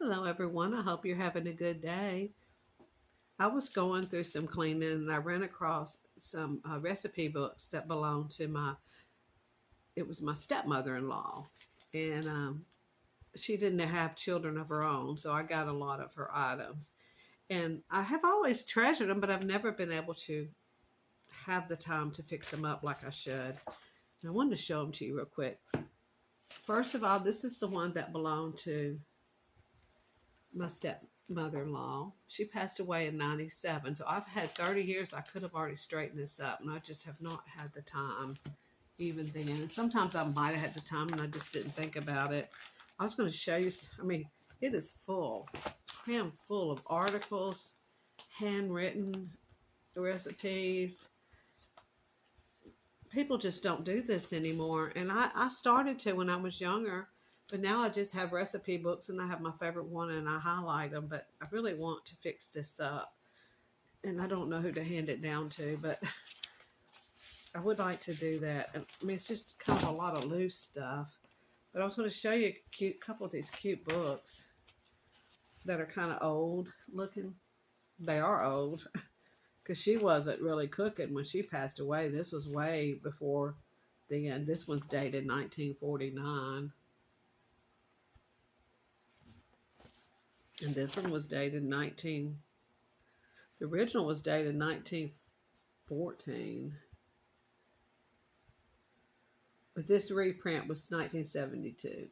Hello, everyone. I hope you're having a good day. I was going through some cleaning and I ran across some recipe books that belonged to it was my stepmother-in-law. And she didn't have children of her own, so I got a lot of her items. And I have always treasured them, but I've never been able to have the time to fix them up like I should. And I wanted to show them to you real quick. First of all, this is the one that belonged to my stepmother-in-law. She passed away in 97. So I've had 30 years. I could have already straightened this up, and I just have not had the time even then. And sometimes I might have had the time and I just didn't think about it. I was going to show you, it is full, crammed full of articles, handwritten recipes. People just don't do this anymore. And I started to when I was younger. But now I just have recipe books and I have my favorite one and I highlight them. But I really want to fix this up. And I don't know who to hand it down to, but I would like to do that. And, it's just kind of a lot of loose stuff. But I was going to show you a couple of these cute books that are kind of old looking. They are old because she wasn't really cooking when she passed away. This was way before the end. This one's dated 1949. And this one was dated the original was dated 1914. But this reprint was 1972.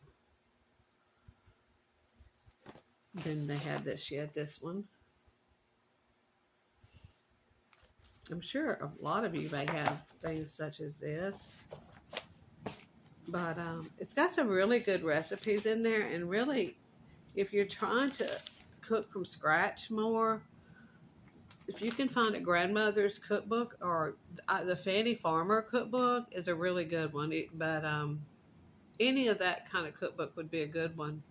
Then they had this, she had this one. I'm sure a lot of you may have things such as this. But it's got some really good recipes in there. And really, if you're trying to cook from scratch more, if you can find a grandmother's cookbook or the Fanny Farmer cookbook is a really good one. But any of that kind of cookbook would be a good one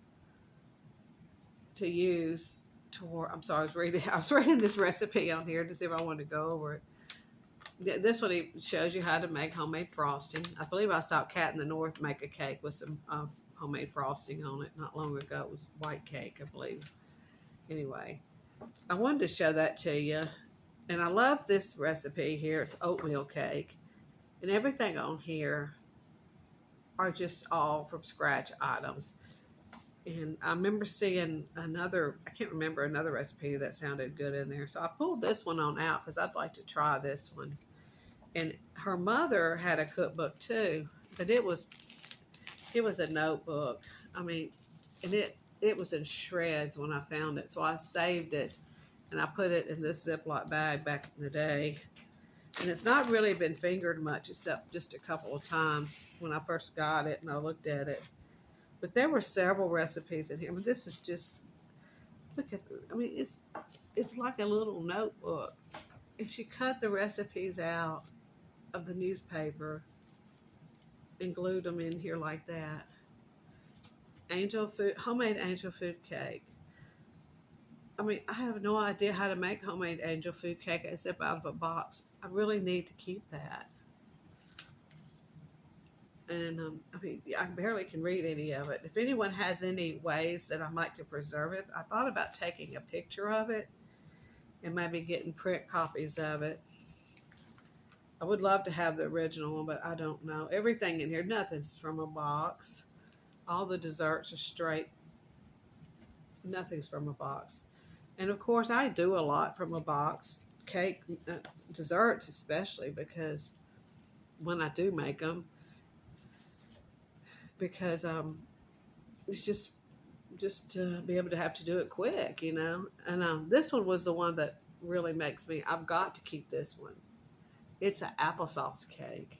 to use. I'm sorry, I was reading this recipe on here to see if I wanted to go over it. This one shows you how to make homemade frosting. I believe I saw Cat in the North make a cake with some homemade frosting on it not long ago. It was white cake, I believe. Anyway, I wanted to show that to you. And I love this recipe here. It's oatmeal cake. And everything on here are just all from scratch items. And I remember seeing I can't remember another recipe that sounded good in there. So I pulled this one on out because I'd like to try this one. And her mother had a cookbook too, but it was a notebook. And it was in shreds when I found it. So I saved it and I put it in this Ziploc bag back in the day. And it's not really been fingered much except just a couple of times when I first got it and I looked at it. But there were several recipes in here. This is just, look at, it's like a little notebook. And she cut the recipes out of the newspaper and glued them in here like that. Homemade angel food cake. I have no idea how to make homemade angel food cake except out of a box. I really need to keep that. And I barely can read any of it. If anyone has any ways that I might could preserve it, I thought about taking a picture of it and maybe getting print copies of it. I would love to have the original one, but I don't know. Everything in here, nothing's from a box. All the desserts are straight. Nothing's from a box. And of course, I do a lot from a box. Cake, desserts especially, because when I do make them, because it's just to be able to have to do it quick, And this one was the one that really makes me, I've got to keep this one. It's an applesauce cake.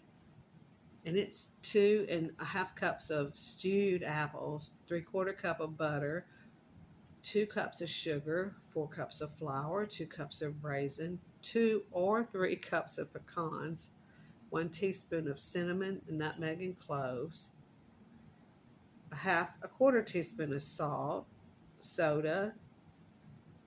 And it's 2.5 cups of stewed apples, 3/4 cup of butter, 2 cups of sugar, 4 cups of flour, 2 cups of raisin, 2 or 3 cups of pecans, 1 teaspoon of cinnamon, nutmeg, and cloves, a quarter teaspoon of salt, soda,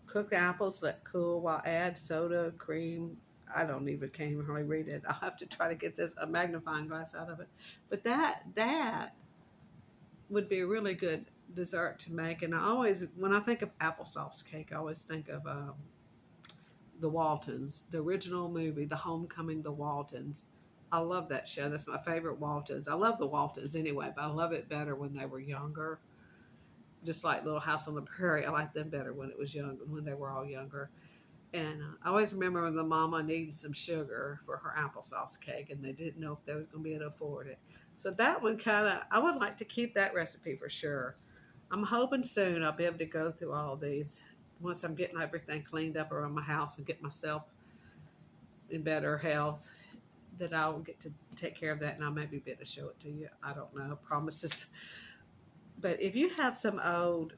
cook apples, let cool while add soda, cream. Can't even hardly read it. I'll have to try to get a magnifying glass out of it. But that would be a really good dessert to make. And I always, when I think of applesauce cake, I always think of the Waltons, the original movie, The Homecoming, The Waltons. I love that show. That's my favorite Waltons. I love the Waltons anyway, but I love it better when they were younger. Just like Little House on the Prairie, I liked them better when it was young, when they were all younger. And I always remember when the mama needed some sugar for her applesauce cake, and they didn't know if they was going to be able to afford it. So that one kind of, I would like to keep that recipe for sure. I'm hoping soon I'll be able to go through all these once I'm getting everything cleaned up around my house and get myself in better health. That I'll get to take care of that, and I'll maybe be able to show it to you. I don't know, promises. But if you have some old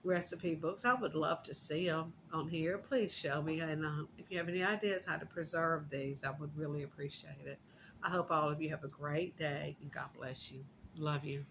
recipe books, I would love to see them on here. Please show me. And if you have any ideas how to preserve these, I would really appreciate it. I hope all of you have a great day, and God bless you. Love you.